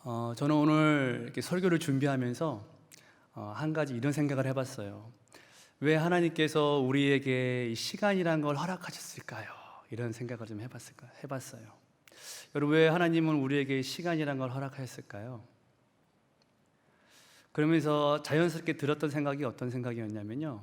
저는 오늘 이렇게 설교를 준비하면서 한 가지 이런 생각을 해봤어요. 왜 하나님께서 우리에게 이 시간이란 걸 허락하셨을까요? 이런 생각을 좀 해봤어요. 여러분, 왜 하나님은 우리에게 시간이란 걸 허락하셨을까요? 그러면서 자연스럽게 들었던 생각이 어떤 생각이었냐면요,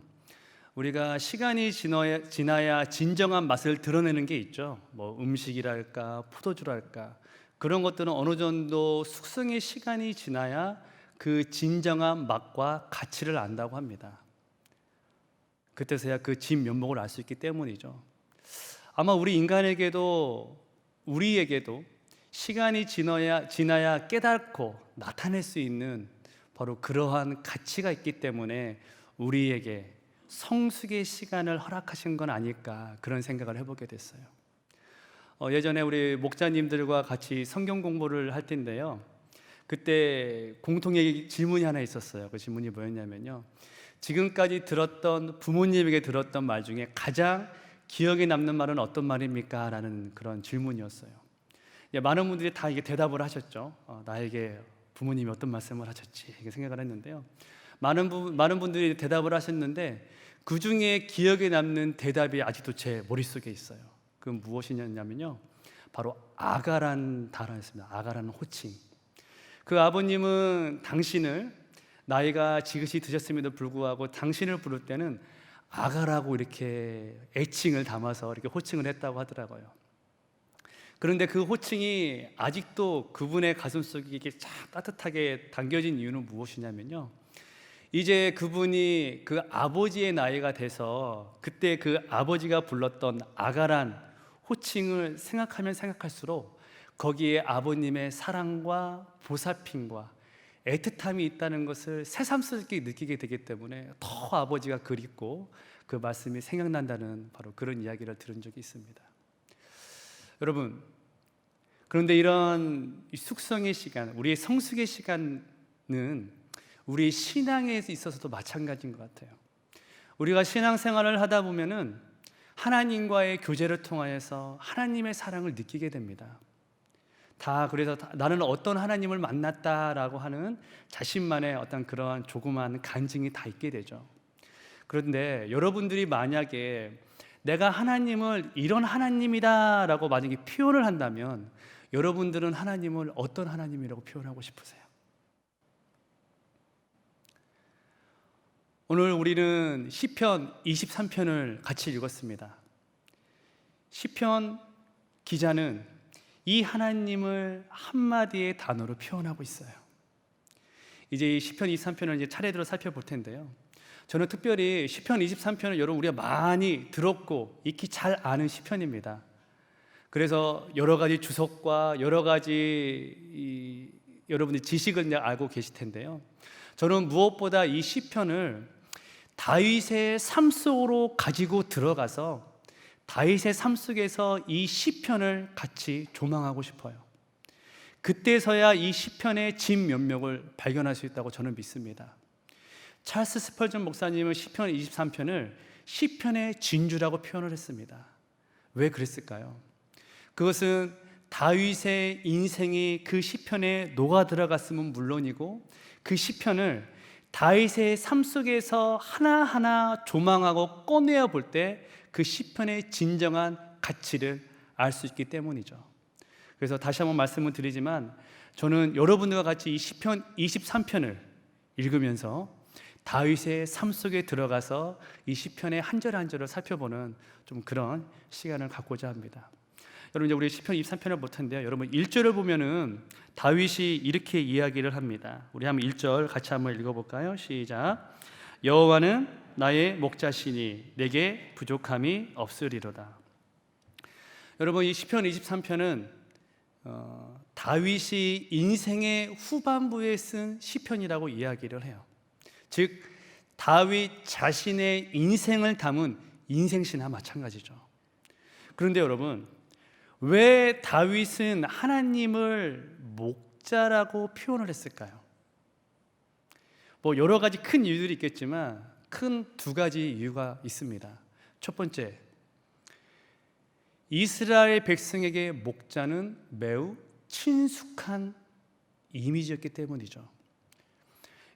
우리가 시간이 지나야 진정한 맛을 드러내는 게 있죠. 뭐 음식이랄까 포도주랄까, 그런 것들은 어느 정도 숙성의 시간이 지나야 그 진정한 맛과 가치를 안다고 합니다. 그때서야 그 진면목을 알 수 있기 때문이죠. 아마 우리에게도 시간이 지나야 깨닫고 나타낼 수 있는 바로 그러한 가치가 있기 때문에 우리에게 성숙의 시간을 허락하신 건 아닐까, 그런 생각을 해보게 됐어요. 예전에 우리 목자님들과 같이 성경 공부를 할 텐데요, 그때 공통의 질문이 하나 있었어요. 그 질문이 뭐였냐면요, 지금까지 부모님에게 들었던 말 중에 가장 기억에 남는 말은 어떤 말입니까? 라는 그런 질문이었어요. 많은 분들이 다 이게 대답을 하셨죠. 나에게 부모님이 어떤 말씀을 하셨지, 이렇게 생각을 했는데요, 많은 분들이 대답을 하셨는데 그 중에 기억에 남는 대답이 아직도 제 머릿속에 있어요. 그건 무엇이냐면요, 바로 아가란 단어였습니다. 아가라는 호칭. 그 아버님은 당신을, 나이가 지긋이 드셨음에도 불구하고 당신을 부를 때는 아가라고 이렇게 애칭을 담아서 이렇게 호칭을 했다고 하더라고요. 그런데 그 호칭이 아직도 그분의 가슴속에 이렇게 쫙 따뜻하게 담겨진 이유는 무엇이냐면요, 이제 그분이 그 아버지의 나이가 돼서 그때 그 아버지가 불렀던 아가란 호칭을 생각하면 생각할수록 거기에 아버님의 사랑과 보살핌과 애틋함이 있다는 것을 새삼스럽게 느끼게 되기 때문에 더 아버지가 그립고 그 말씀이 생각난다는 바로 그런 이야기를 들은 적이 있습니다. 여러분, 그런데 이런 숙성의 시간, 우리의 성숙의 시간은 우리 신앙에 있어서도 마찬가지인 것 같아요. 우리가 신앙생활을 하다 보면은 하나님과의 교제를 통하여서 하나님의 사랑을 느끼게 됩니다. 그래서 나는 어떤 하나님을 만났다라고 하는 자신만의 어떤 그러한 조그만 간증이 다 있게 되죠. 그런데 여러분들이 만약에 내가 하나님을 이런 하나님이다라고 만약에 표현을 한다면 여러분들은 하나님을 어떤 하나님이라고 표현하고 싶으세요? 오늘 우리는 시편 23편을 같이 읽었습니다. 시편 기자는 이 하나님을 한마디의 단어로 표현하고 있어요. 이제 이 시편 23편을 이제 차례대로 살펴볼 텐데요, 저는 특별히 시편 23편을 여러분 우리가 많이 들었고 익히 잘 아는 시편입니다. 그래서 여러 가지 주석과 여러 가지 여러분들이 지식을 알고 계실 텐데요, 저는 무엇보다 이 시편을 다윗의 삶 속으로 가지고 들어가서 다윗의 삶 속에서 이 시편을 같이 조망하고 싶어요. 그때서야 이 시편의 진면목을 발견할 수 있다고 저는 믿습니다. 찰스 스펄전 목사님은 시편 23편을 시편의 진주라고 표현을 했습니다. 왜 그랬을까요? 그것은 다윗의 인생이 그 시편에 녹아 들어갔음은 물론이고 그 시편을 다윗의 삶 속에서 하나하나 조망하고 꺼내어 볼 때 그 시편의 진정한 가치를 알 수 있기 때문이죠. 그래서 다시 한번 말씀을 드리지만 저는 여러분들과 같이 이 시편 23편을 읽으면서 다윗의 삶 속에 들어가서 이 시편의 한 절 한 절을 살펴보는 좀 그런 시간을 갖고자 합니다. 여러분, 이제 우리 시편 23편을 볼 텐데요, 여러분 1절을 보면은 다윗이 이렇게 이야기를 합니다. 우리 한번 1절 같이 한번 읽어볼까요? 시작. 여호와는 나의 목자시니 내게 부족함이 없으리로다. 여러분, 이 시편 23편은 다윗이 인생의 후반부에 쓴 시편이라고 이야기를 해요. 즉 다윗 자신의 인생을 담은 인생시나 마찬가지죠. 그런데 여러분, 왜 다윗은 하나님을 목자라고 표현을 했을까요? 뭐 여러 가지 큰 이유들이 있겠지만 큰 두 가지 이유가 있습니다. 첫 번째, 이스라엘 백성에게 목자는 매우 친숙한 이미지였기 때문이죠.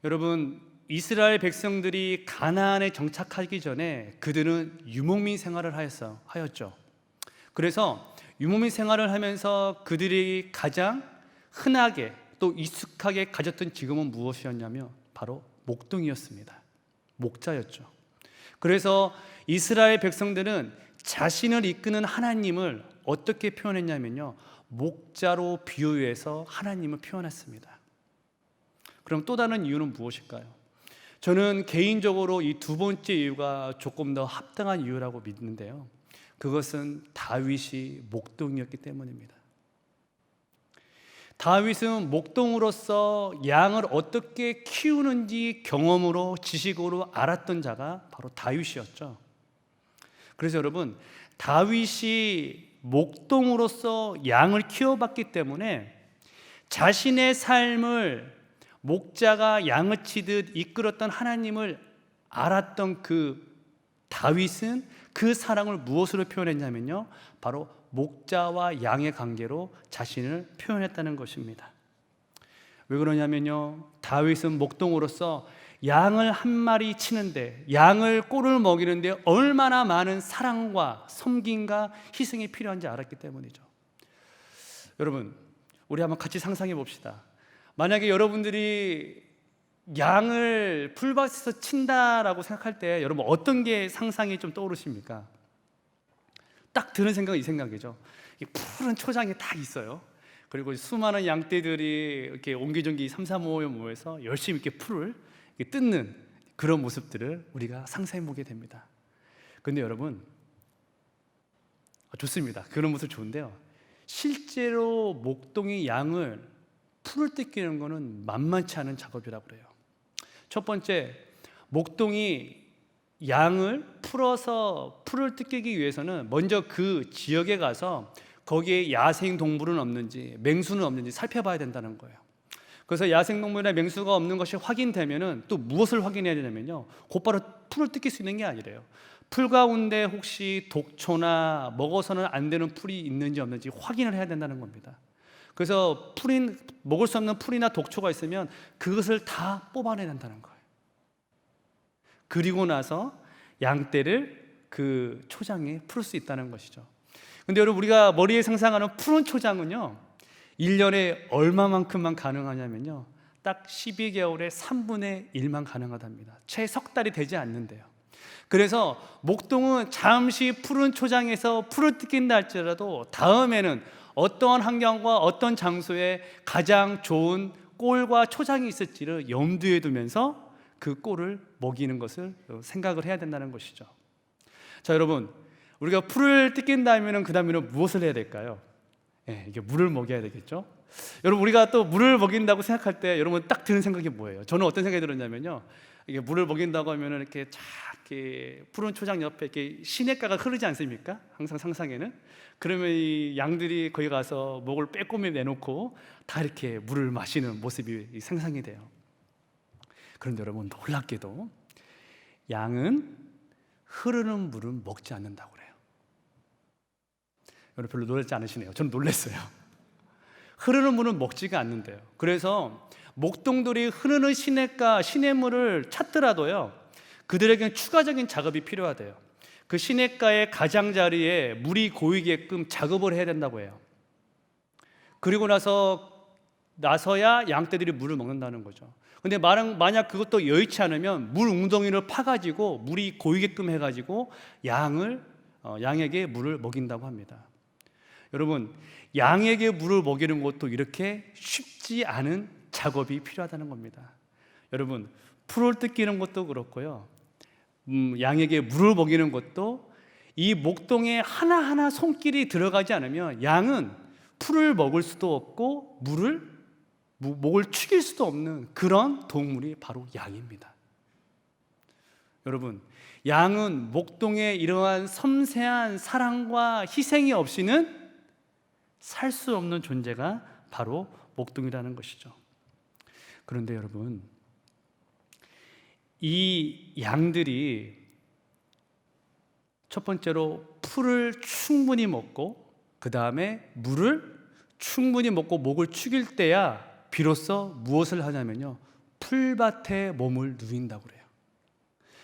여러분, 이스라엘 백성들이 가나안에 정착하기 전에 그들은 유목민 생활을 하였죠. 그래서 유목민 생활을 하면서 그들이 가장 흔하게 또 익숙하게 가졌던 직업은 무엇이었냐면 바로 목동이었습니다. 목자였죠. 그래서 이스라엘 백성들은 자신을 이끄는 하나님을 어떻게 표현했냐면요, 목자로 비유해서 하나님을 표현했습니다. 그럼 또 다른 이유는 무엇일까요? 저는 개인적으로 이 두 번째 이유가 조금 더 합당한 이유라고 믿는데요, 그것은 다윗이 목동이었기 때문입니다. 다윗은 목동으로서 양을 어떻게 키우는지 경험으로, 지식으로 알았던 자가 바로 다윗이었죠. 그래서 여러분, 다윗이 목동으로서 양을 키워봤기 때문에 자신의 삶을 목자가 양을 치듯 이끌었던 하나님을 알았던 그 다윗은 그 사랑을 무엇으로 표현했냐면요, 바로 목자와 양의 관계로 자신을 표현했다는 것입니다. 왜 그러냐면요, 다윗은 목동으로서 양을 한 마리 치는데, 양을 꼴을 먹이는데 얼마나 많은 사랑과 섬김과 희생이 필요한지 알았기 때문이죠. 여러분, 우리 한번 같이 상상해 봅시다. 만약에 여러분들이 양을 풀밭에서 친다라고 생각할 때 여러분 어떤 게 상상이 좀 떠오르십니까? 딱 드는 생각은 이 생각이죠. 푸른 초장이 딱 있어요. 그리고 수많은 양떼들이 이렇게 옹기종기 3, 4, 5에 모여서 열심히 이렇게 풀을 뜯는 그런 모습들을 우리가 상상해 보게 됩니다. 그런데 여러분, 좋습니다. 그런 모습 좋은데요, 실제로 목동이 양을 풀을 뜯기는 것은 만만치 않은 작업이라고 그래요. 첫 번째, 목동이 양을 풀어서 풀을 뜯기기 위해서는 먼저 그 지역에 가서 거기에 야생 동물은 없는지, 맹수는 없는지 살펴봐야 된다는 거예요. 그래서 야생 동물이나 맹수가 없는 것이 확인되면은 또 무엇을 확인해야 되냐면요, 곧바로 풀을 뜯길 수 있는 게 아니래요. 풀 가운데 혹시 독초나 먹어서는 안 되는 풀이 있는지 없는지 확인을 해야 된다는 겁니다. 그래서 먹을 수 없는 풀이나 독초가 있으면 그것을 다 뽑아내야 된다는 거예요. 그리고 나서 양떼를 그 초장에 풀 수 있다는 것이죠. 근데 여러분, 우리가 머리에 상상하는 푸른 초장은요, 1년에 얼마만큼만 가능하냐면요, 딱 12개월에 3분의 1만 가능하답니다. 채 석 달이 되지 않는데요. 그래서 목동은 잠시 푸른 초장에서 풀을 뜯긴다 할지라도 다음에는 어떠한 환경과 어떤 장소에 가장 좋은 꼴과 초장이 있을지를 염두에 두면서 그 꼴을 먹이는 것을 생각을 해야 된다는 것이죠. 자, 여러분, 우리가 풀을 뜯긴다 하면은 그 다음에는 무엇을 해야 될까요? 이게 물을 먹여야 되겠죠. 여러분, 우리가 또 물을 먹인다고 생각할 때 여러분 딱 드는 생각이 뭐예요? 저는 어떤 생각이 들었냐면요, 이게 물을 먹인다고 하면은 이렇게 푸른 초장 옆에 이렇게 시냇가가 흐르지 않습니까? 항상 상상에는. 그러면 이 양들이 거기 가서 목을 빼꼼히 내놓고 다 이렇게 물을 마시는 모습이 상상이 돼요. 그런데 여러분, 놀랍게도 양은 흐르는 물은 먹지 않는다고 그래요. 여러분 별로 놀랍지 않으시네요. 저는 놀랐어요. 흐르는 물은 먹지가 않는데요. 그래서 목동들이 흐르는 시냇가, 시냇물을 찾더라도요, 그들에게는 추가적인 작업이 필요하대요. 그 시냇가의 가장자리에 물이 고이게끔 작업을 해야 된다고 해요. 그리고 나서야 양떼들이 물을 먹는다는 거죠. 근데 만약 그것도 여의치 않으면 물 웅덩이를 파가지고 물이 고이게끔 해가지고 양에게 물을 먹인다고 합니다. 여러분, 양에게 물을 먹이는 것도 이렇게 쉽지 않은 작업이 필요하다는 겁니다. 여러분, 풀을 뜯기는 것도 그렇고요, 양에게 물을 먹이는 것도 이 목동에 하나하나 손길이 들어가지 않으면 양은 풀을 먹을 수도 없고 목을 축일 수도 없는 그런 동물이 바로 양입니다. 여러분, 양은 목동의 이러한 섬세한 사랑과 희생이 없이는 살 수 없는 존재가 바로 목동이라는 것이죠. 그런데 여러분, 이 양들이 첫 번째로 풀을 충분히 먹고 그 다음에 물을 충분히 먹고 목을 축일 때야 비로소 무엇을 하냐면요, 풀밭에 몸을 누인다고 그래요.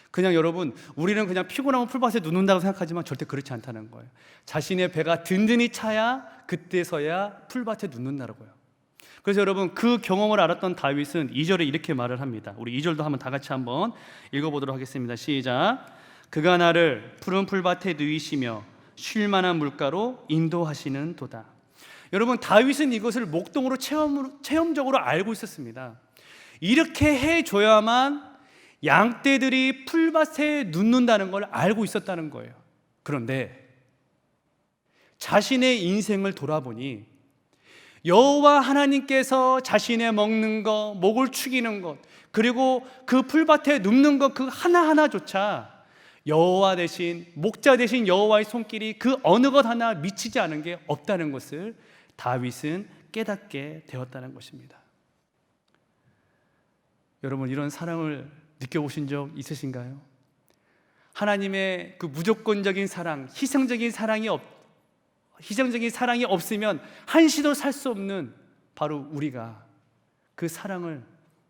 그냥 여러분, 우리는 그냥 피곤하면 풀밭에 누운다고 생각하지만 절대 그렇지 않다는 거예요. 자신의 배가 든든히 차야 그때서야 풀밭에 누운다고요. 그래서 여러분, 그 경험을 알았던 다윗은 2절에 이렇게 말을 합니다. 우리 2절도 한번 다 같이 한번 읽어보도록 하겠습니다. 시작. 그가 나를 푸른 풀밭에 누이시며 쉴만한 물가로 인도하시는 도다. 여러분, 다윗은 이것을 목동으로 체험적으로 알고 있었습니다. 이렇게 해줘야만 양떼들이 풀밭에 눕는다는 걸 알고 있었다는 거예요. 그런데 자신의 인생을 돌아보니 여호와 하나님께서 자신의 먹는 것, 목을 축이는 것, 그리고 그 풀밭에 눕는 것 그 하나하나조차 여호와 대신, 목자 대신 여호와의 손길이 그 어느 것 하나 미치지 않은 게 없다는 것을 다윗은 깨닫게 되었다는 것입니다. 여러분, 이런 사랑을 느껴보신 적 있으신가요? 하나님의 그 무조건적인 사랑, 희생적인 사랑이 없으면 한시도 살 수 없는 바로 우리가, 그 사랑을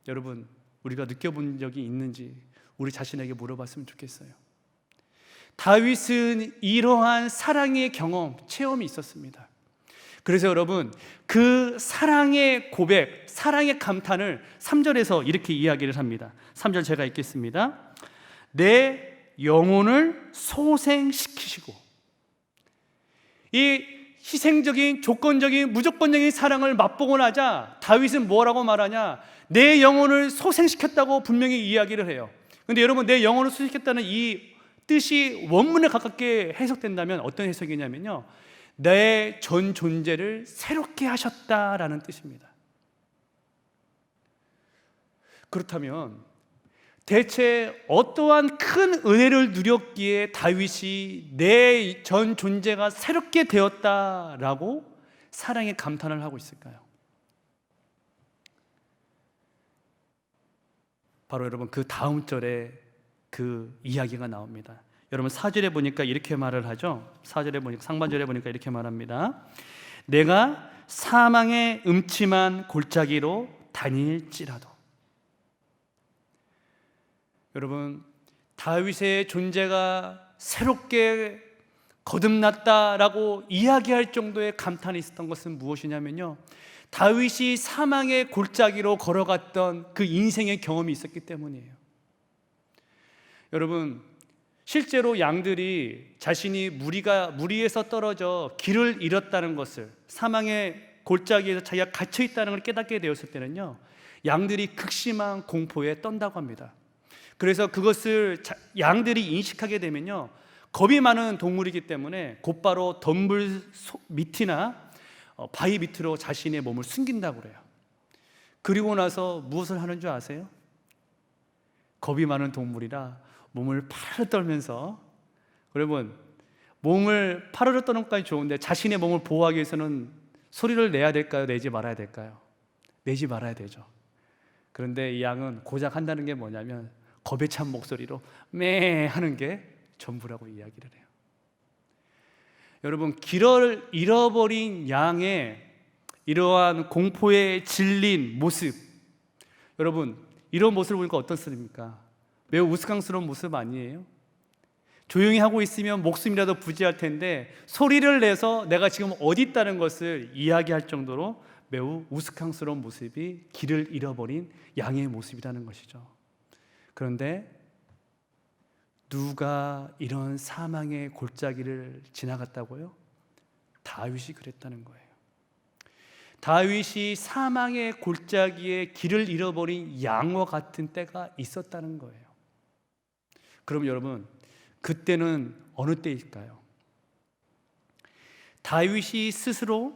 여러분, 우리가 느껴본 적이 있는지 우리 자신에게 물어봤으면 좋겠어요. 다윗은 이러한 사랑의 경험, 체험이 있었습니다. 그래서 여러분, 그 사랑의 고백, 사랑의 감탄을 3절에서 이렇게 이야기를 합니다. 3절 제가 읽겠습니다. 내 영혼을 소생시키시고, 이 희생적인, 조건적인, 무조건적인 사랑을 맛보고 나자 다윗은 뭐라고 말하냐? 내 영혼을 소생시켰다고 분명히 이야기를 해요. 근데 여러분, 내 영혼을 소생시켰다는 이 뜻이 원문에 가깝게 해석된다면 어떤 해석이냐면요, 내 전 존재를 새롭게 하셨다라는 뜻입니다. 그렇다면 대체 어떠한 큰 은혜를 누렸기에 다윗이 내 전 존재가 새롭게 되었다라고 사랑의 감탄을 하고 있을까요? 바로 여러분, 그 다음 절에 그 이야기가 나옵니다. 여러분, 4절에 보니까 이렇게 말을 하죠. 4절에 보니까, 상반절에 보니까 이렇게 말합니다. 내가 사망의 음침한 골짜기로 다닐지라도. 여러분, 다윗의 존재가 새롭게 거듭났다라고 이야기할 정도의 감탄이 있었던 것은 무엇이냐면요, 다윗이 사망의 골짜기로 걸어갔던 그 인생의 경험이 있었기 때문이에요. 여러분, 실제로 양들이 자신이 무리에서 떨어져 길을 잃었다는 것을, 사망의 골짜기에서 자기가 갇혀 있다는 걸 깨닫게 되었을 때는요, 양들이 극심한 공포에 떤다고 합니다. 그래서 그것을 양들이 인식하게 되면요, 겁이 많은 동물이기 때문에 곧바로 덤불 밑이나 바위 밑으로 자신의 몸을 숨긴다고 그래요. 그리고 나서 무엇을 하는 줄 아세요? 겁이 많은 동물이라 몸을 파르르 떨면서, 여러분, 몸을 파르르 떠는 것까지 좋은데 자신의 몸을 보호하기 위해서는 소리를 내야 될까요? 내지 말아야 될까요? 내지 말아야 되죠. 그런데 이 양은 고작 한다는 게 뭐냐면 겁에 찬 목소리로 매 하는 게 전부라고 이야기를 해요. 여러분, 길을 잃어버린 양의 이러한 공포에 질린 모습, 여러분, 이런 모습을 보니까 어떻습니까? 매우 우스꽝스러운 모습 아니에요? 조용히 하고 있으면 목숨이라도 부지할 텐데 소리를 내서 내가 지금 어디 있다는 것을 이야기할 정도로 매우 우스꽝스러운 모습이 길을 잃어버린 양의 모습이라는 것이죠. 그런데 누가 이런 사망의 골짜기를 지나갔다고요? 다윗이 그랬다는 거예요. 다윗이 사망의 골짜기에 길을 잃어버린 양과 같은 때가 있었다는 거예요. 그럼 여러분, 그때는 어느 때일까요? 다윗이 스스로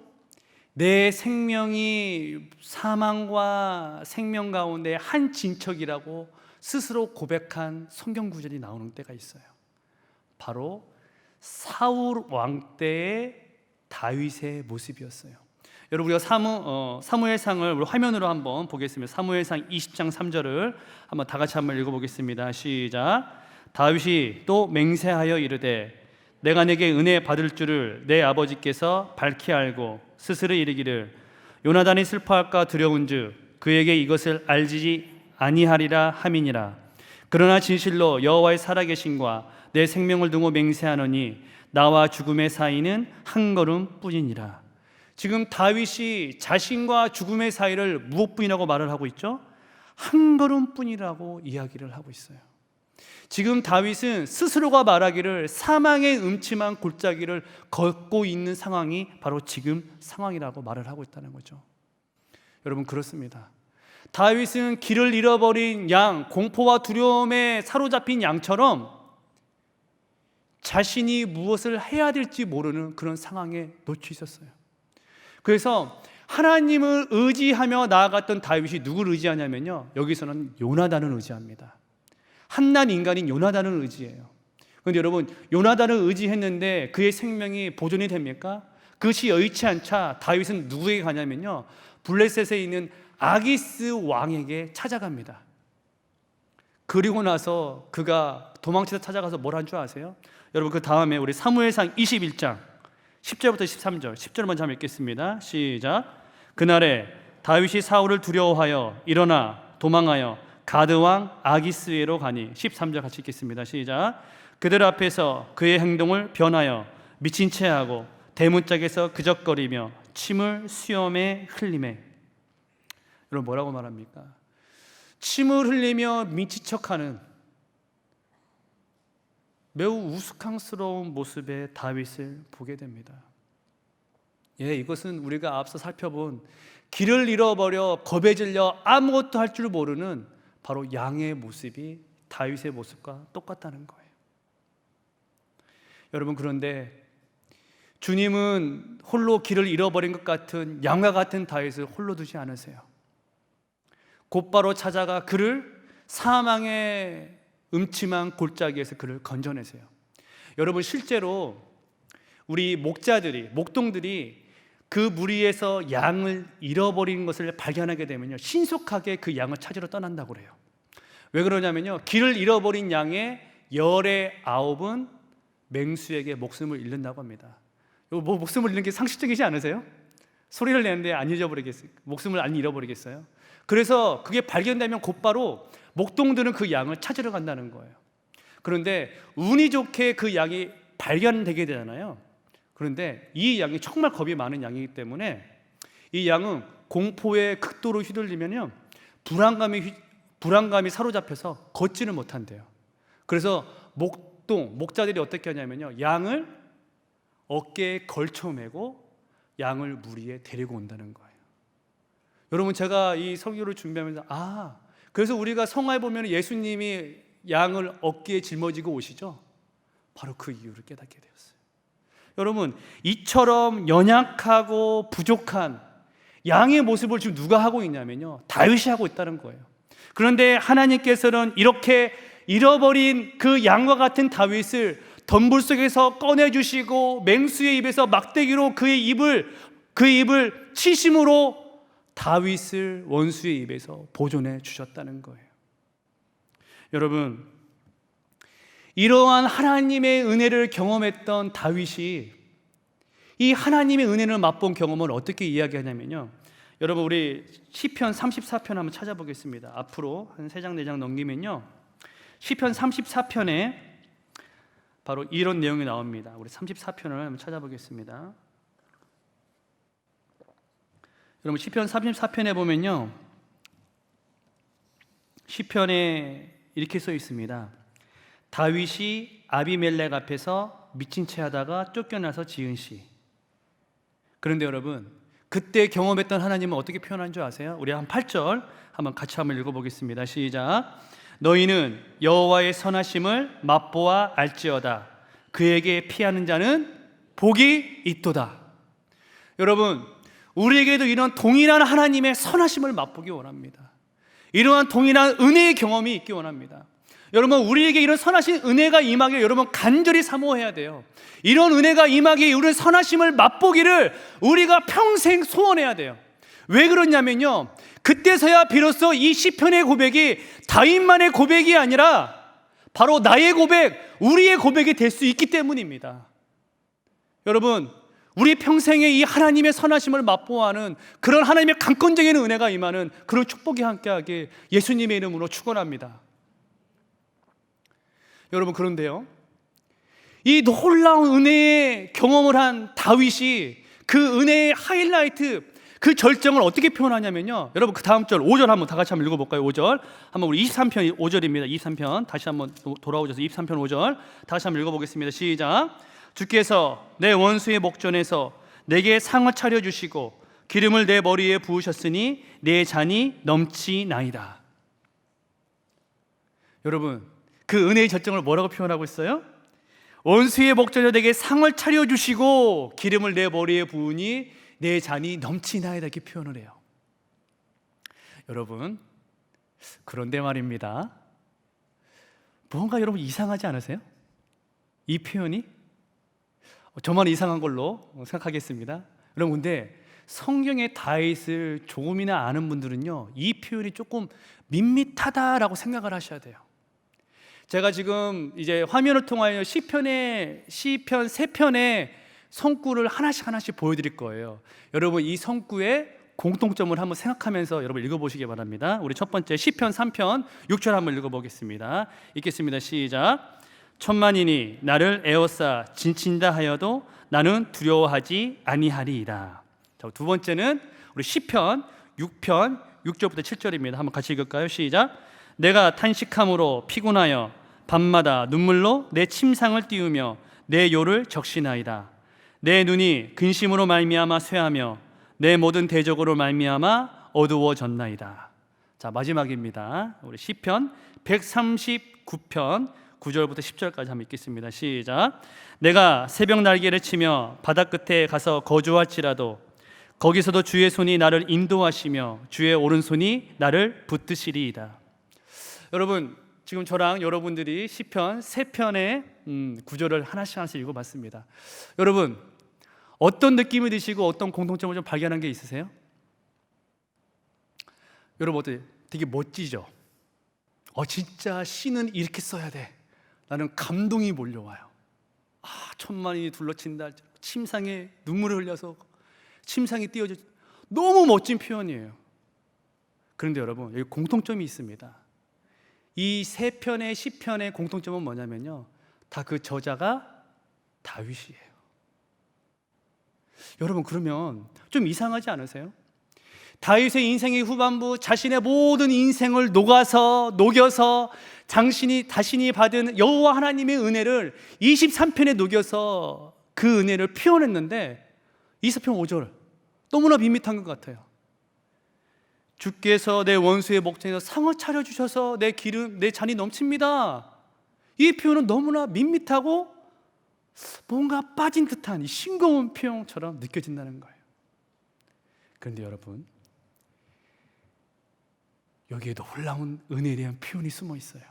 내 생명이 사망과 생명 가운데 한 진척이라고 스스로 고백한 성경 구절이 나오는 때가 있어요. 바로 사울 왕 때의 다윗의 모습이었어요. 여러분, 우리가 사무엘상을 우리 화면으로 한번 보겠습니다. 사무엘상 20장 3절을 한번 다 같이 한번 읽어보겠습니다. 시작. 다윗이 또 맹세하여 이르되 내가 내게 은혜 받을 줄을 내 아버지께서 밝히 알고 스스로 이르기를 요나단이 슬퍼할까 두려운즉 그에게 이것을 알지 아니하리라 함이니라. 그러나 진실로 여호와의 살아계심과 내 생명을 두고 맹세하노니 나와 죽음의 사이는 한 걸음뿐이니라. 지금 다윗이 자신과 죽음의 사이를 무엇뿐이라고 말을 하고 있죠? 한 걸음뿐이라고 이야기를 하고 있어요. 지금 다윗은 스스로가 말하기를 사망의 음침한 골짜기를 걷고 있는 상황이 바로 지금 상황이라고 말을 하고 있다는 거죠. 여러분, 그렇습니다. 다윗은 길을 잃어버린 양, 공포와 두려움에 사로잡힌 양처럼 자신이 무엇을 해야 될지 모르는 그런 상황에 놓여 있었어요. 그래서 하나님을 의지하며 나아갔던 다윗이 누구를 의지하냐면요, 여기서는 요나단을 의지합니다. 한낱 인간인 요나단을 의지해요. 그런데 여러분, 요나단을 의지했는데 그의 생명이 보존이 됩니까? 그것이 여의치 않자 다윗은 누구에게 가냐면요, 블레셋에 있는 아기스 왕에게 찾아갑니다. 그리고 나서 그가 도망치다 찾아가서 뭘 한 줄 아세요? 여러분, 그 다음에 우리 사무엘상 21장 10절부터 13절, 10절 먼저 한번 읽겠습니다. 시작. 그날에 다윗이 사울을 두려워하여 일어나 도망하여 가드 왕 아기스에로 가니. 13절 같이 읽겠습니다. 시작. 그들 앞에서 그의 행동을 변하여 미친 채 하고 대문짝에서 그적거리며 침을 수염에 흘리매. 여러분, 뭐라고 말합니까? 침을 흘리며 미친 척하는 매우 우스꽝스러운 모습의 다윗을 보게 됩니다. 이것은 우리가 앞서 살펴본 길을 잃어버려 겁에 질려 아무것도 할 줄 모르는 바로 양의 모습이 다윗의 모습과 똑같다는 거예요. 여러분, 그런데 주님은 홀로 길을 잃어버린 것 같은 양과 같은 다윗을 홀로 두지 않으세요. 곧바로 찾아가 그를 사망의 음침한 골짜기에서 그를 건져내세요. 여러분, 실제로 우리 목동들이 그 무리에서 양을 잃어버린 것을 발견하게 되면요, 신속하게 그 양을 찾으러 떠난다고 그래요. 왜 그러냐면요, 길을 잃어버린 양의 열의 9은 맹수에게 목숨을 잃는다고 합니다. 목숨을 잃는 게 상식적이지 않으세요? 소리를 내는데 안 잊어버리겠어요? 목숨을 안 잃어버리겠어요? 그래서 그게 발견되면 곧바로 목동들은 그 양을 찾으러 간다는 거예요. 그런데 운이 좋게 그 양이 발견되게 되잖아요. 그런데 이 양이 정말 겁이 많은 양이기 때문에 이 양은 공포에 극도로 휘둘리면요, 불안감이 사로잡혀서 걷지를 못한대요. 그래서 목자들이 어떻게 하냐면요, 양을 어깨에 걸쳐매고 양을 무리에 데리고 온다는 거예요. 여러분, 제가 이 설교를 준비하면서 그래서 우리가 성화에 보면 예수님이 양을 어깨에 짊어지고 오시죠? 바로 그 이유를 깨닫게 되었어요. 여러분, 이처럼 연약하고 부족한 양의 모습을 지금 누가 하고 있냐면요, 다윗이 하고 있다는 거예요. 그런데 하나님께서는 이렇게 잃어버린 그 양과 같은 다윗을 덤불 속에서 꺼내주시고 맹수의 입에서 막대기로 그의 입을 치심으로 다윗을 원수의 입에서 보존해 주셨다는 거예요. 여러분, 이러한 하나님의 은혜를 경험했던 다윗이 이 하나님의 은혜를 맛본 경험을 어떻게 이야기하냐면요, 여러분, 우리 시편 34편 한번 찾아보겠습니다. 앞으로 한 3장 4장 넘기면요, 시편 34편에 바로 이런 내용이 나옵니다. 우리 34편을 한번 찾아보겠습니다. 여러분, 시편 34편에 보면요, 시편에 이렇게 써 있습니다. 다윗이 아비멜렉 앞에서 미친 채 하다가 쫓겨나서 지은 시. 그런데 여러분, 그때 경험했던 하나님은 어떻게 표현한 줄 아세요? 우리 한 8절 같이 한번 읽어보겠습니다. 시작. 너희는 여호와의 선하심을 맛보아 알지어다. 그에게 피하는 자는 복이 있도다. 여러분, 우리에게도 이런 동일한 하나님의 선하심을 맛보기 원합니다. 이러한 동일한 은혜의 경험이 있기 원합니다. 여러분, 우리에게 이런 선하신 은혜가 임하기를 여러분 간절히 사모해야 돼요. 이런 은혜가 임하기에 우리는 선하심을 맛보기를 우리가 평생 소원해야 돼요. 왜 그러냐면요, 그때서야 비로소 이 시편의 고백이 다윗만의 고백이 아니라 바로 나의 고백, 우리의 고백이 될 수 있기 때문입니다. 여러분, 우리 평생에 이 하나님의 선하심을 맛보아하는 그런 하나님의 강권적인 은혜가 임하는 그런 축복이 함께하게 예수님의 이름으로 축원합니다. 여러분, 그런데요, 이 놀라운 은혜의 경험을 한 다윗이 그 은혜의 하이라이트, 그 절정을 어떻게 표현하냐면요, 여러분 그 다음 절 5절 한번 다 같이 한번 읽어볼까요? 5절 한번, 우리 23편 5절입니다 23편 다시 한번 돌아오셔서 23편 5절 다시 한번 읽어보겠습니다. 시작. 주께서 내 원수의 목전에서 내게 상을 차려주시고 기름을 내 머리에 부으셨으니 내 잔이 넘치나이다. 여러분, 그 은혜의 절정을 뭐라고 표현하고 있어요? 원수의 목전에 내게 상을 차려주시고 기름을 내 머리에 부으니 내 잔이 넘치나이다, 이렇게 표현을 해요. 여러분, 그런데 말입니다, 뭔가 여러분 이상하지 않으세요? 이 표현이? 저만 이상한 걸로 생각하겠습니다. 여러분, 근데 성경의 다윗을 조금이나 아는 분들은요, 이 표현이 조금 밋밋하다라고 생각을 하셔야 돼요. 제가 지금 이제 화면을 통하여 시편 3편의 성구를 하나씩 보여드릴 거예요. 여러분, 이 성구의 공통점을 한번 생각하면서 여러분 읽어보시기 바랍니다. 우리 첫 번째 시편 3편 6절 한번 읽어보겠습니다. 읽겠습니다. 시작. 천만인이 나를 에워싸 진친다 하여도 나는 두려워하지 아니하리이다. 자, 두 번째는 우리 시편 6편 6절부터 7절입니다. 한번 같이 읽을까요? 시작. 내가 탄식함으로 피곤하여 밤마다 눈물로 내 침상을 띄우며 내 요를 적시나이다. 내 눈이 근심으로 말미암아 쇠하며 내 모든 대적으로 말미암아 어두워졌나이다. 자, 마지막입니다. 우리 시편 139편 9절부터 10절까지 한번 읽겠습니다. 시작. 내가 새벽 날개를 치며 바다 끝에 가서 거주할지라도 거기서도 주의 손이 나를 인도하시며 주의 오른손이 나를 붙드시리이다. 여러분, 지금 저랑 여러분들이 시편 3편의 구절을 하나씩 읽어봤습니다. 여러분, 어떤 느낌이 드시고 어떤 공통점을 좀 발견한 게 있으세요? 여러분, 어때요? 되게 멋지죠? 진짜 시는 이렇게 써야 돼, 나는 감동이 몰려와요. 천만이 둘러친다, 침상에 눈물을 흘려서 침상이 띄어져, 너무 멋진 표현이에요. 그런데 여러분, 여기 공통점이 있습니다. 이 3편의 시편의 공통점은 뭐냐면요, 다 그 저자가 다윗이에요. 여러분, 그러면 좀 이상하지 않으세요? 다윗의 인생의 후반부, 자신의 모든 인생을 녹여서 자신이 받은 여호와 하나님의 은혜를 23편에 녹여서 그 은혜를 표현했는데 24편 5절 너무나 밋밋한 것 같아요. 주께서 내 원수의 목전에서 상을 차려주셔서 내 잔이 넘칩니다. 이 표현은 너무나 밋밋하고 뭔가 빠진 듯한 싱거운 표현처럼 느껴진다는 거예요. 그런데 여러분, 여기에 놀라운 은혜에 대한 표현이 숨어 있어요.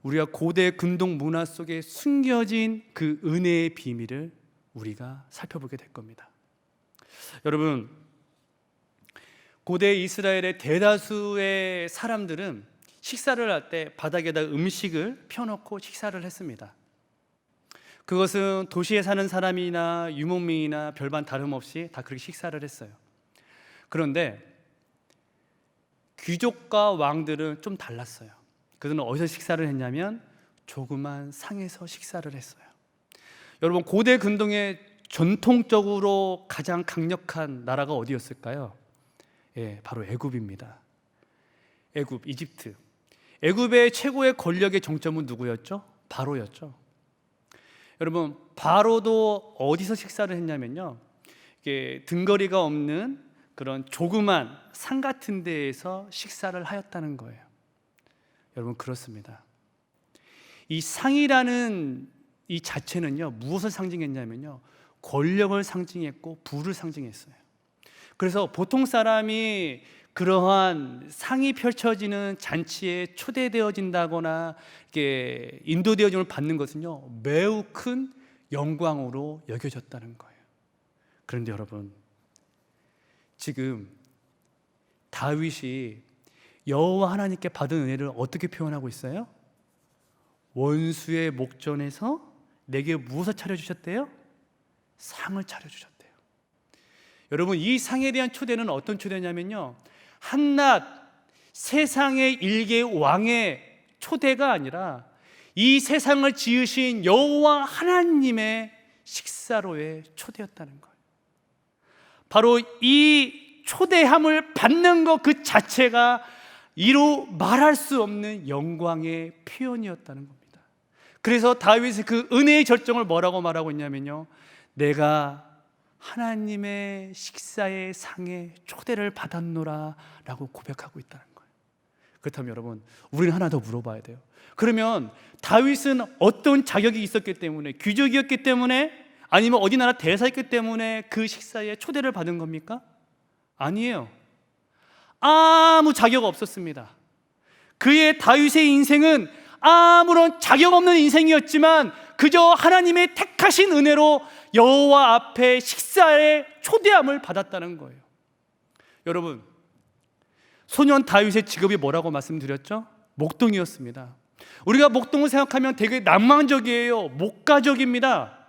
우리가 고대 근동 문화 속에 숨겨진 그 은혜의 비밀을 우리가 살펴보게 될 겁니다. 여러분, 고대 이스라엘의 대다수의 사람들은 식사를 할 때 바닥에다 음식을 펴놓고 식사를 했습니다. 그것은 도시에 사는 사람이나 유목민이나 별반 다름없이 다 그렇게 식사를 했어요. 그런데 귀족과 왕들은 좀 달랐어요. 그들은 어디서 식사를 했냐면 조그만 상에서 식사를 했어요. 여러분, 고대 근동에 전통적으로 가장 강력한 나라가 어디였을까요? 바로 애굽입니다. 애굽, 이집트. 애굽의 최고의 권력의 정점은 누구였죠? 바로였죠. 여러분, 바로도 어디서 식사를 했냐면요, 이게 등거리가 없는 그런 조그만 상 같은 데에서 식사를 하였다는 거예요. 여러분, 그렇습니다. 이 상이라는 이 자체는요, 무엇을 상징했냐면요, 권력을 상징했고 부를 상징했어요. 그래서 보통 사람이 그러한 상이 펼쳐지는 잔치에 초대되어진다거나 이렇게 인도되어짐을 받는 것은요, 매우 큰 영광으로 여겨졌다는 거예요. 그런데 여러분, 지금 다윗이 여호와 하나님께 받은 은혜를 어떻게 표현하고 있어요? 원수의 목전에서 내게 무엇을 차려주셨대요? 상을 차려주셨대요. 여러분, 이 상에 대한 초대는 어떤 초대냐면요, 한낱 세상의 일개 왕의 초대가 아니라 이 세상을 지으신 여호와 하나님의 식사로의 초대였다는 거예요. 바로 이 초대함을 받는 것 그 자체가 이루 말할 수 없는 영광의 표현이었다는 겁니다. 그래서 다윗이 그 은혜의 절정을 뭐라고 말하고 있냐면요, 내가 하나님의 식사의 상에 초대를 받았노라 라고 고백하고 있다는 거예요. 그렇다면 여러분, 우리는 하나 더 물어봐야 돼요. 그러면 다윗은 어떤 자격이 있었기 때문에, 귀족이었기 때문에, 아니면 어디 나라 대사였기 때문에 그 식사에 초대를 받은 겁니까? 아니에요. 아무 자격 없었습니다. 그의 다윗의 인생은 아무런 자격 없는 인생이었지만 그저 하나님의 택하신 은혜로 여호와 앞에 식사의 초대함을 받았다는 거예요. 여러분, 소년 다윗의 직업이 뭐라고 말씀드렸죠? 목동이었습니다. 우리가 목동을 생각하면 되게 낭만적이에요. 목가적입니다.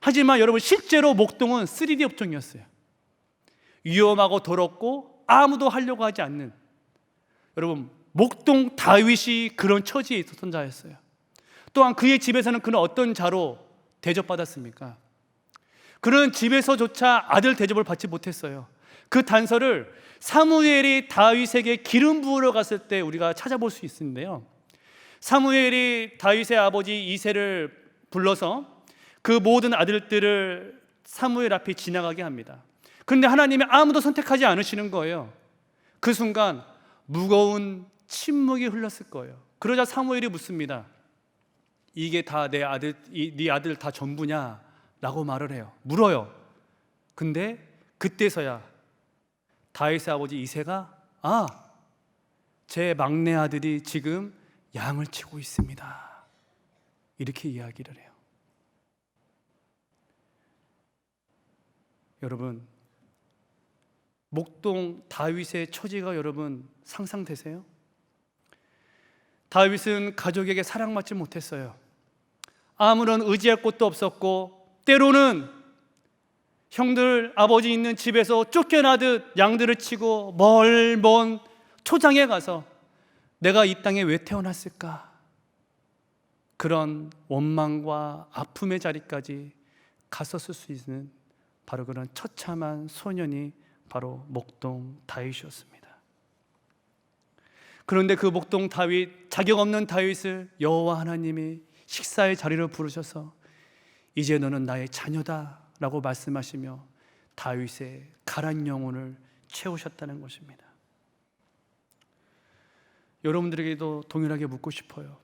하지만 여러분, 실제로 목동은 3D 업종이었어요. 위험하고 더럽고 아무도 하려고 하지 않는, 여러분, 목동 다윗이 그런 처지에 있었던 자였어요. 또한 그의 집에서는 그는 어떤 자로 대접받았습니까? 그는 집에서조차 아들 대접을 받지 못했어요. 그 단서를 사무엘이 다윗에게 기름 부으러 갔을 때 우리가 찾아볼 수 있는데요, 사무엘이 다윗의 아버지 이새를 불러서 그 모든 아들들을 사무엘 앞에 지나가게 합니다. 그런데 하나님이 아무도 선택하지 않으시는 거예요. 그 순간 무거운 침묵이 흘렀을 거예요. 그러자 사무엘이 묻습니다. 이게 다 내 아들, 네 아들 다 전부냐? 라고 말을 해요. 물어요. 근데 그때서야 다윗의 아버지 이새가 제 막내 아들이 지금 양을 치고 있습니다, 이렇게 이야기를 해요. 여러분, 목동 다윗의 처지가 여러분 상상되세요? 다윗은 가족에게 사랑받지 못했어요. 아무런 의지할 곳도 없었고, 때로는 형들 아버지 있는 집에서 쫓겨나듯 양들을 치고 멀먼 초장에 가서 내가 이 땅에 왜 태어났을까, 그런 원망과 아픔의 자리까지 갔었을 수 있는 바로 그런 처참한 소년이 바로 목동 다윗이었습니다. 그런데 그 목동 다윗, 자격 없는 다윗을 여호와 하나님이 식사의 자리로 부르셔서 이제 너는 나의 자녀다 라고 말씀하시며 다윗의 가란 영혼을 채우셨다는 것입니다. 여러분들에게도 동일하게 묻고 싶어요.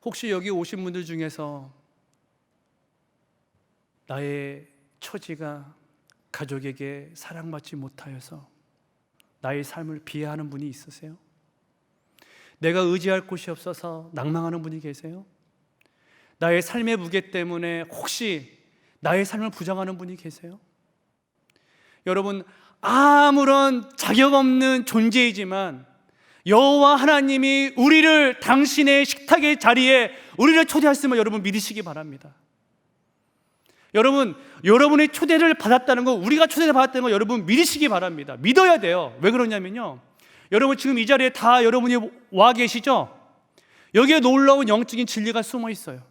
혹시 여기 오신 분들 중에서 나의 처지가 가족에게 사랑받지 못하여서 나의 삶을 비하하는 분이 있으세요? 내가 의지할 곳이 없어서 낭망하는 분이 계세요? 나의 삶의 무게 때문에 혹시 나의 삶을 부정하는 분이 계세요? 여러분, 아무런 자격 없는 존재이지만 여호와 하나님이 우리를 당신의 식탁의 자리에 우리를 초대하셨음을 여러분 믿으시기 바랍니다. 여러분, 여러분의 초대를 받았다는 거, 우리가 초대를 받았다는 거 여러분 믿으시기 바랍니다. 믿어야 돼요. 왜 그러냐면요, 여러분 지금 이 자리에 다 여러분이 와 계시죠? 여기에 놀라운 영적인 진리가 숨어 있어요.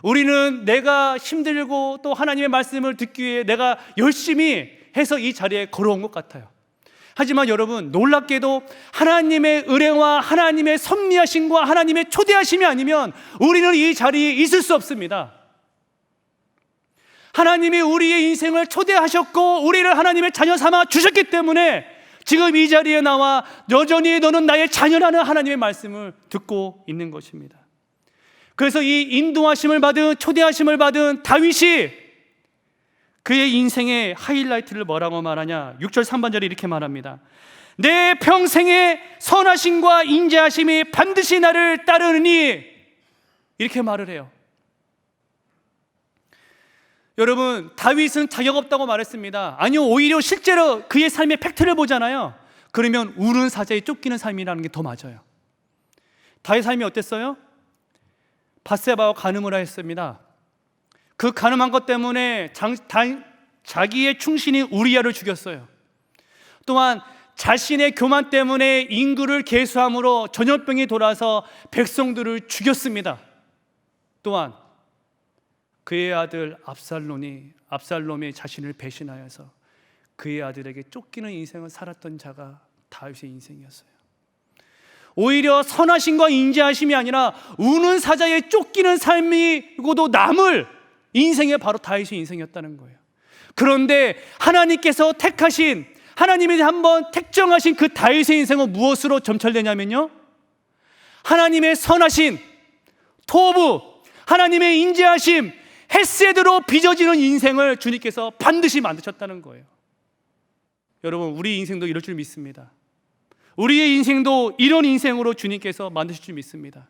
우리는 내가 힘들고 또 하나님의 말씀을 듣기 위해 내가 열심히 해서 이 자리에 걸어온 것 같아요. 하지만 여러분, 놀랍게도 하나님의 은혜와 하나님의 섭리하심과 하나님의 초대하심이 아니면 우리는 이 자리에 있을 수 없습니다. 하나님이 우리의 인생을 초대하셨고 우리를 하나님의 자녀 삼아 주셨기 때문에 지금 이 자리에 나와 여전히 너는 나의 자녀라는 하나님의 말씀을 듣고 있는 것입니다. 그래서 이 인도하심을 받은, 초대하심을 받은 다윗이 그의 인생의 하이라이트를 뭐라고 말하냐, 6절 3반절에 이렇게 말합니다. 내 평생의 선하심과 인자하심이 반드시 나를 따르니, 이렇게 말을 해요. 여러분, 다윗은 자격 없다고 말했습니다. 아니요, 오히려 실제로 그의 삶의 팩트를 보잖아요. 그러면 우는 사자에 쫓기는 삶이라는 게 더 맞아요. 다윗의 삶이 어땠어요? 밧세바와 간음을 하였습니다. 그 가늠한 것 때문에 자기의 충신인 우리야를 죽였어요. 또한 자신의 교만 때문에 인구를 계수함으로 전염병이 돌아서 백성들을 죽였습니다. 또한 그의 아들 압살롬이 자신을 배신하여서 그의 아들에게 쫓기는 인생을 살았던 자가 다윗의 인생이었어요. 오히려 선하심과 인자하심이 아니라 우는 사자에 쫓기는 삶이고도 남을 인생이 바로 다윗의 인생이었다는 거예요. 그런데 하나님께서 택하신, 하나님이 한번 택정하신 그 다윗의 인생은 무엇으로 점철되냐면요, 하나님의 선하심, 토부, 하나님의 인자하심, 헤세드로 빚어지는 인생을 주님께서 반드시 만드셨다는 거예요. 여러분, 우리 인생도 이럴 줄 믿습니다. 우리의 인생도 이런 인생으로 주님께서 만드실 줄 믿습니다.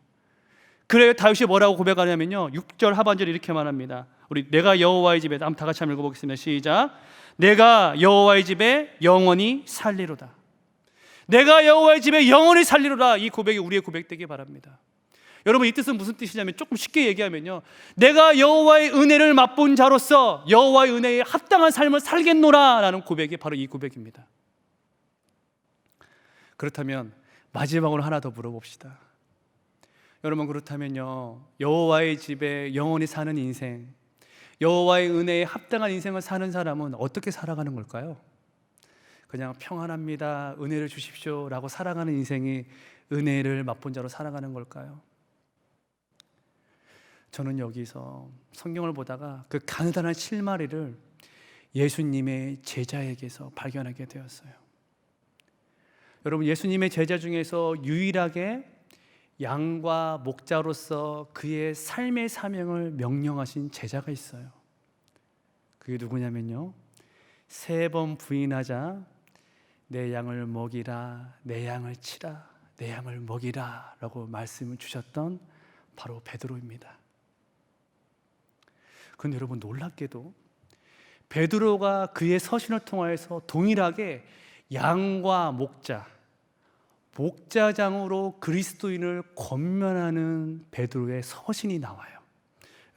그래요. 다윗이 뭐라고 고백하냐면요, 6절 하반절에 이렇게 말합니다. 우리 내가 여호와의 집에, 한번 다 같이 한번 읽어보겠습니다. 시작. 내가 여호와의 집에 영원히 살리로다. 내가 여호와의 집에 영원히 살리로다. 이 고백이 우리의 고백되기 바랍니다. 여러분, 이 뜻은 무슨 뜻이냐면, 조금 쉽게 얘기하면요, 내가 여호와의 은혜를 맛본 자로서 여호와의 은혜에 합당한 삶을 살겠노라 라는 고백이 바로 이 고백입니다. 그렇다면 마지막으로 하나 더 물어봅시다. 여러분, 그렇다면요, 여호와의 집에 영원히 사는 인생, 여호와의 은혜에 합당한 인생을 사는 사람은 어떻게 살아가는 걸까요? 그냥 평안합니다, 은혜를 주십시오 라고 살아가는 인생이 은혜를 맛본 자로 살아가는 걸까요? 저는 여기서 성경을 보다가 그 가느다란 실마리를 예수님의 제자에게서 발견하게 되었어요. 여러분, 예수님의 제자 중에서 유일하게 양과 목자로서 그의 삶의 사명을 명령하신 제자가 있어요. 그게 누구냐면요, 3번 부인하자 내 양을 먹이라, 내 양을 치라, 내 양을 먹이라 라고 말씀을 주셨던 바로 베드로입니다. 그런데 여러분, 놀랍게도 베드로가 그의 서신을 통하여서 동일하게 양과 목자장으로 그리스도인을 권면하는 베드로의 서신이 나와요.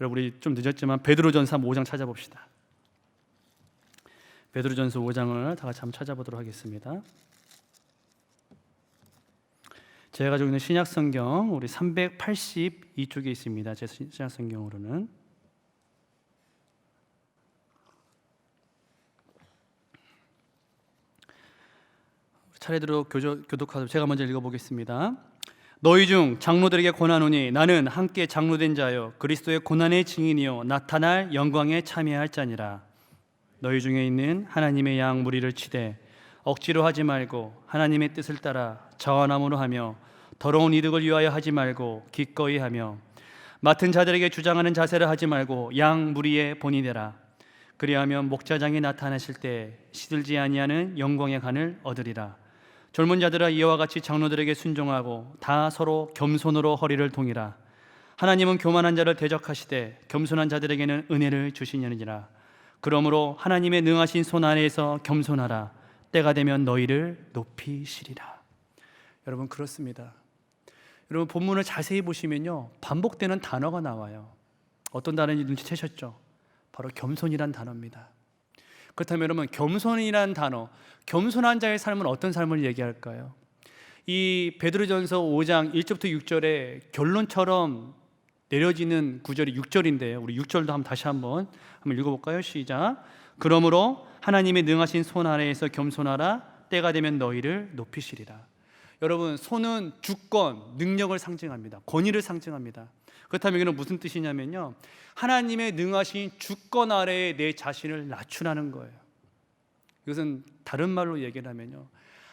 여러분, 우리 좀 늦었지만 베드로전서 5장 찾아봅시다. 베드로전서 5장을 다 같이 한번 찾아보도록 하겠습니다. 제가 가지고 있는 신약성경 우리 382쪽에 있습니다. 제 신약성경으로는. 차례대로 교독하도록 제가 먼저 읽어보겠습니다. 너희 중 장로들에게 권하노니 나는 함께 장로된 자요 그리스도의 고난의 증인이요 나타날 영광에 참여할 자니라. 너희 중에 있는 하나님의 양 무리를 치되 억지로 하지 말고 하나님의 뜻을 따라 자원함으로 하며 더러운 이득을 위하여 하지 말고 기꺼이 하며 맡은 자들에게 주장하는 자세를 하지 말고 양 무리의 본이 되라. 그리하면 목자장이 나타나실 때 시들지 아니하는 영광의 간을 얻으리라. 젊은 자들아, 이와 같이 장로들에게 순종하고 다 서로 겸손으로 허리를 동이라. 하나님은 교만한 자를 대적하시되 겸손한 자들에게는 은혜를 주시느니라. 그러므로 하나님의 능하신 손 아래에서 겸손하라. 때가 되면 너희를 높이시리라. 여러분, 그렇습니다. 여러분, 본문을 자세히 보시면요, 반복되는 단어가 나와요. 어떤 단어인지 눈치채셨죠? 바로 겸손이란 단어입니다. 그렇다면 여러분, 겸손이란 단어, 겸손한 자의 삶은 어떤 삶을 얘기할까요? 이 베드로전서 5장 1절부터 6절에 결론처럼 내려지는 구절이 6절인데요. 우리 6절도 다시 한번 읽어볼까요? 시작. 그러므로 하나님의 능하신 손 아래에서 겸손하라. 때가 되면 너희를 높이시리라. 여러분, 손은 주권, 능력을 상징합니다. 권위를 상징합니다. 그렇다면 이건 무슨 뜻이냐면요, 하나님의 능하신 주권 아래에 내 자신을 낮추라는 거예요. 이것은 다른 말로 얘기를 하면요,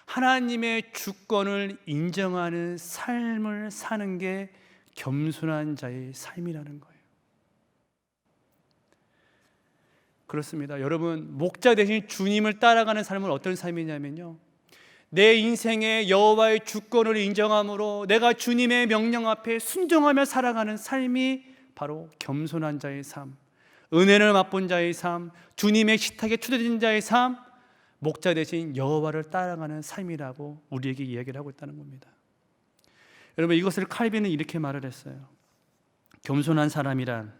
하나님의 주권을 인정하는 삶을 사는 게 겸손한 자의 삶이라는 거예요. 그렇습니다. 여러분, 목자 대신 주님을 따라가는 삶은 어떤 삶이냐면요, 내 인생의 여호와의 주권을 인정함으로 내가 주님의 명령 앞에 순종하며 살아가는 삶이 바로 겸손한 자의 삶, 은혜를 맛본 자의 삶, 주님의 식탁에 초대된 자의 삶, 목자 대신 여호와를 따라가는 삶이라고 우리에게 이야기를 하고 있다는 겁니다. 여러분, 이것을 칼빈은 이렇게 말을 했어요. 겸손한 사람이란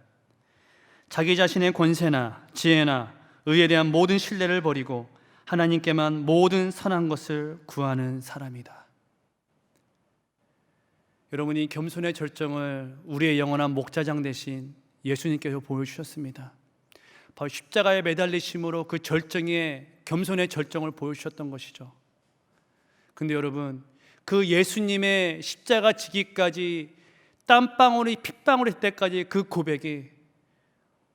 자기 자신의 권세나 지혜나 의에 대한 모든 신뢰를 버리고 하나님께만 모든 선한 것을 구하는 사람이다. 여러분이 겸손의 절정을 우리의 영원한 목자장 되신 예수님께서 보여주셨습니다. 바로 십자가에 매달리심으로 그 절정의 겸손의 절정을 보여주셨던 것이죠. 근데 여러분, 그 예수님의 십자가 지기까지 땀방울이 핏방울이 될 때까지 그 고백이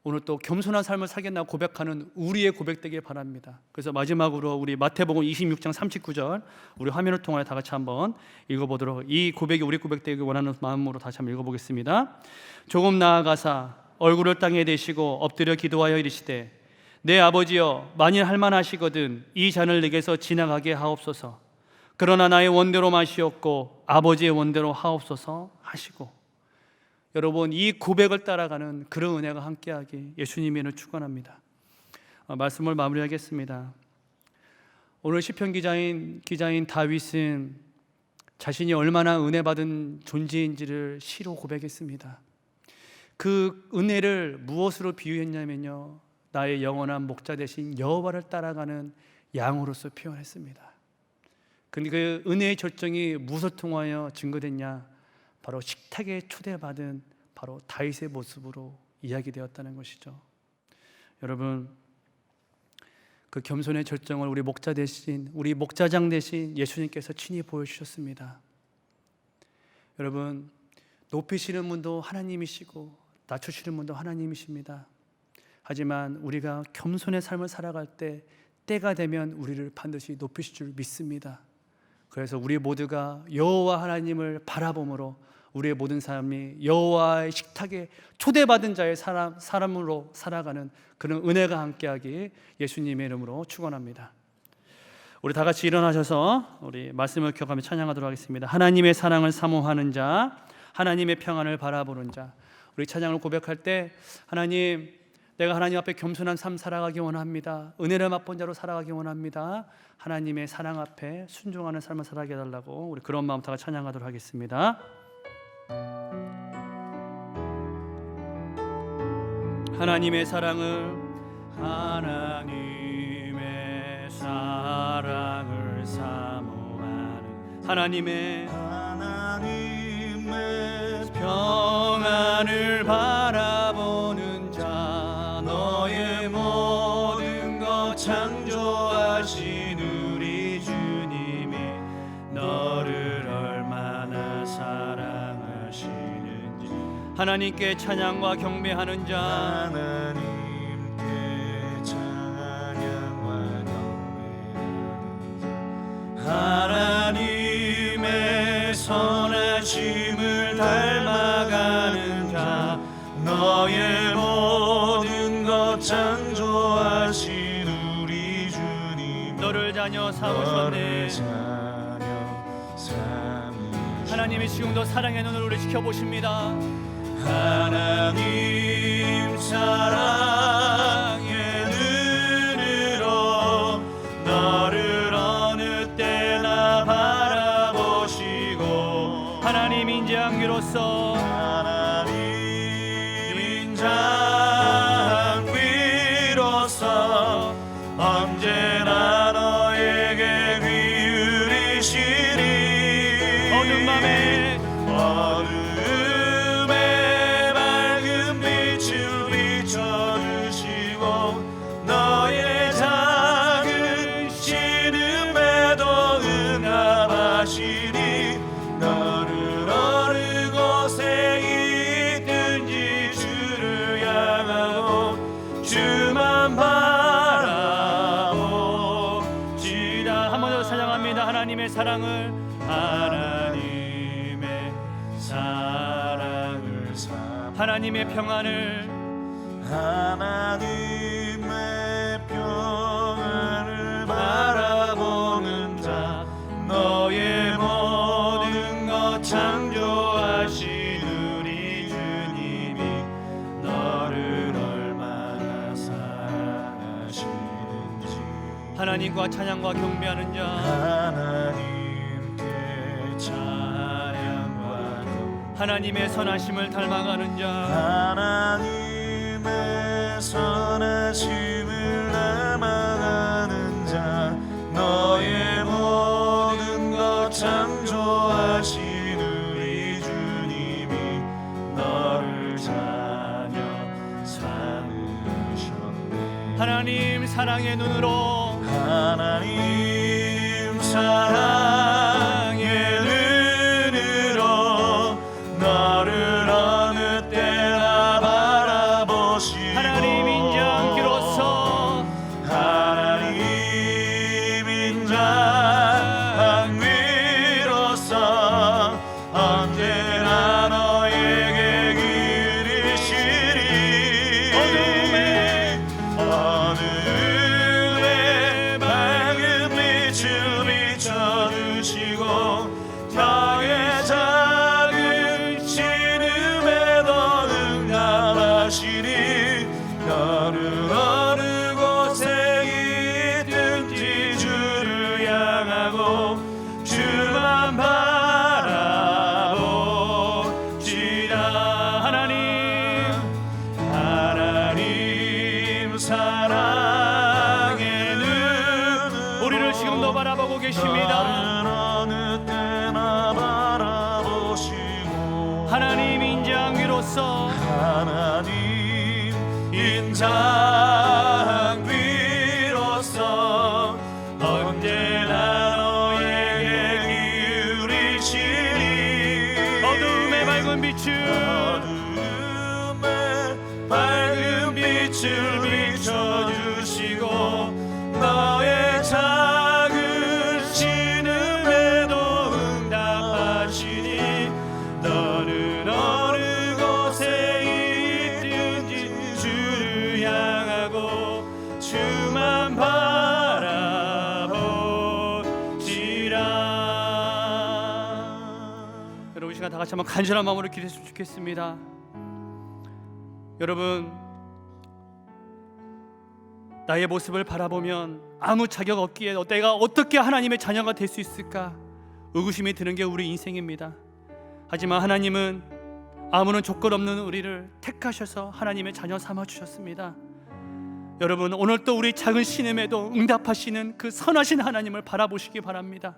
오늘 또 겸손한 삶을 살겠나 고백하는 우리의 고백되길 바랍니다. 그래서 마지막으로 우리 마태복음 26장 39절 우리 화면을 통하여 다 같이 한번 읽어보도록, 이 고백이 우리 고백되길 원하는 마음으로 다시 한번 읽어보겠습니다. 조금 나아가사 얼굴을 땅에 대시고 엎드려 기도하여 이르시되 내 아버지여, 만일 할만하시거든 이 잔을 내게서 지나가게 하옵소서. 그러나 나의 원대로 마시옵고 아버지의 원대로 하옵소서 하시고. 여러분, 이 고백을 따라가는 그런 은혜가 함께하기 예수님을 축원합니다. 말씀을 마무리하겠습니다. 오늘 시편 기자인 다윗은 자신이 얼마나 은혜 받은 존재인지를 시로 고백했습니다. 그 은혜를 무엇으로 비유했냐면요, 나의 영원한 목자 되신 여호와를 따라가는 양으로서 표현했습니다. 근데 그 은혜의 절정이 무엇을 통하여 증거됐냐? 바로 식탁에 초대받은 바로 다윗의 모습으로 이야기되었다는 것이죠. 여러분, 그 겸손의 절정을 우리 목자 대신, 우리 목자장 대신 예수님께서 친히 보여주셨습니다. 여러분, 높이시는 분도 하나님이시고 낮추시는 분도 하나님이십니다. 하지만 우리가 겸손의 삶을 살아갈 때 때가 되면 우리를 반드시 높이실 줄 믿습니다. 그래서 우리 모두가 여호와 하나님을 바라봄으로 우리의 모든 삶이 여호와의 식탁에 초대받은 자의 사람으로 살아가는 그런 은혜가 함께하기 예수님의 이름으로 축원합니다. 우리 다 같이 일어나셔서 우리 말씀을 기억하며 찬양하도록 하겠습니다. 하나님의 사랑을 사모하는 자, 하나님의 평안을 바라보는 자. 우리 찬양을 고백할 때 하나님, 내가 하나님 앞에 겸손한 삶 살아가기 원합니다. 은혜를 맛본 자로 살아가기 원합니다. 하나님의 사랑 앞에 순종하는 삶을 살아가게 해달라고 우리 그런 마음 다가 찬양하도록 하겠습니다. 하나님의 사랑을 사모하는 하나님의 평안을 바라보는 자, 너의 모든 것 창조하신 우리 주님이 너를 얼마나 사랑하시는지 하나님께 찬양과 경배하는 자, 하나님께 찬양과 경배하는 자, 하나님의 선하심을 닮아가는 자, 너의 모든 것 창조하신 우리 주님 너를 자녀 삼으셨네. 하나님이 지금도 사랑의 눈으로 우리 지켜보십니다. 하나님 사랑의 눈으로 너를 어느 때나 바라보시고 하나님 인자함기로써 하나님 인자함기로써 언제나 너에게 귀 기울이시니 어둠 밤에 밝은 빛을 비춰주시고 너의 작은 신음에도 응답하시니 너를 어느 곳에 있든지 주를 향하고 주만 바라보시라. 한 번 더 찬양합니다. 하나님의 사랑을 하나님의 평안을 바라보는 자, 너의 모든 것 창조하신 우리 주님이 너를 얼마나 사랑하시는지 하나님과 찬양과 경배하는 자, 하나님께 찬양과 하나님의 선하심을 닮아가는 자, 하나님의 인자심을 남아가는 자 너의 모든 것 창조하신 우리 주님이 너를 자녀 삼으셨네. 하나님 사랑의 눈으로 하나님 사랑의 눈으로 너를 어느 때나 바라보시고 하나님 인자함기로써 하나님 인자함으로써 언제나 너에게 기리시리 어둠에 밝은 빛을 비춰주시고 너의 작은 신음에도 응답하시니 너를 어느 곳에 있든지 주를 향하고 주만 바라보시라. 하나님 사랑의 눈 우리를 지금도 바라보고 계십니다. 너를 어느 때나 바라보시고 하나님 인자함기로써 하나님 인자함으로써 언제나 너에게 기울이시리 어둠의 밝은 빛을 어둠에 밝은 빛을 비춰주시고 너의 작은 신음에도 응답하시니 너는 어느 곳에 있든지 주를 향하고 주만 바라보시라. 여러분 이 시간 다 같이 한번 간절한 마음으로 기도했으면 좋겠습니다. 여러분 나의 모습을 바라보면 아무 자격 없기에 내가 어떻게 하나님의 자녀가 될 수 있을까 의구심이 드는 게 우리 인생입니다. 하지만 하나님은 아무런 조건 없는 우리를 택하셔서 하나님의 자녀 삼아 주셨습니다. 여러분 오늘 또 우리 작은 신음에도 응답하시는 그 선하신 하나님을 바라보시기 바랍니다.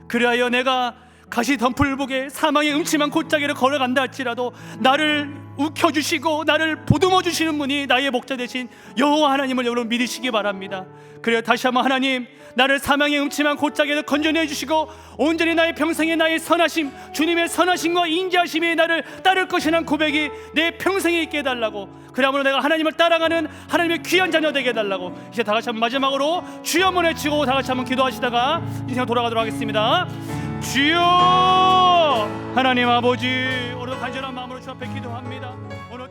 그리하여 내가 가시덤불복에 사망의 음침한 골짜기를 걸어간다 할지라도 나를 웃겨주시고 나를 보듬어 주시는 분이 나의 목자 되신 여호와 하나님을 여러분 믿으시기 바랍니다. 그래요 다시 한번 하나님 나를 사망의 음침한 골짜기에서 건져내 주시고 온전히 나의 평생에 나의 선하심 주님의 선하심과 인자하심이 나를 따를 것이라는 고백이 내 평생에 있게 해달라고 그러므로 내가 하나님을 따라가는 하나님의 귀한 자녀 되게 해달라고 이제 다 같이 한번 마지막으로 주여 한번 외치고 다 같이 한번 기도하시다가 인생 돌아가도록 하겠습니다. 주여 하나님 아버지 오늘도 간절한 마음으로 주 앞에 기도합니다. 오늘